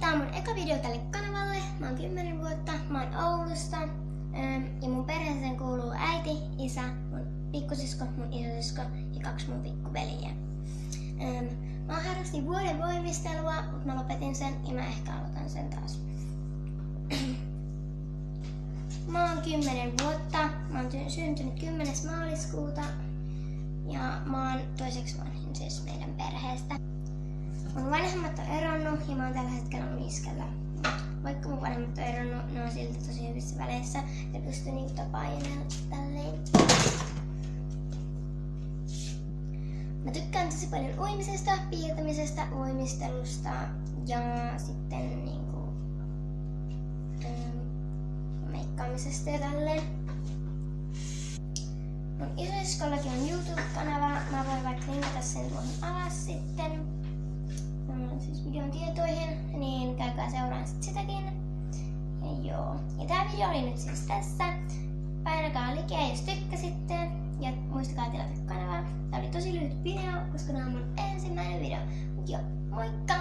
Tää on mun eka video tälle kanavalle. Mä oon 10 vuotta, mä oon Oulusta. Ja mun perheeseen kuuluu äiti, isä, mun pikkusisko, mun isosisko ja 2 mun pikkuveliä. Mä harrastin vuoden voimistelua, mutta mä lopetin sen ja mä ehkä aloitan sen taas. Mä oon 10 vuotta, mä oon syntynyt 10. maaliskuuta ja mä oon toiseksi vanhin siis meidän perheestä. Mun vanhemmat on eronnut ja mä oon tällä hetkellä mun iskällä. Vaikka mun vanhemmat on eronnut, ne on silti tosi hyvissä väleissä ja pystyy niinku tapailemaan tälleen. Mä tykkään tosi paljon uimisesta, piirtämisestä, voimistelusta ja sitten niinku meikkaamisesta ja tälleen. Mun isosiskollakin on YouTube-kanava, mä voin vaikka linkata sen tuohon alas sitten. Siis videon tietoihin, niin käykää seuraan sit sitäkin. Ja joo. Ja tää video oli nyt siis tässä. Painakaa likeä jos tykkäsitte. Ja muistakaa tilata kanavaa. Tää oli tosi lyhyt video, koska tää on mun ensimmäinen video. Mut joo, moikka!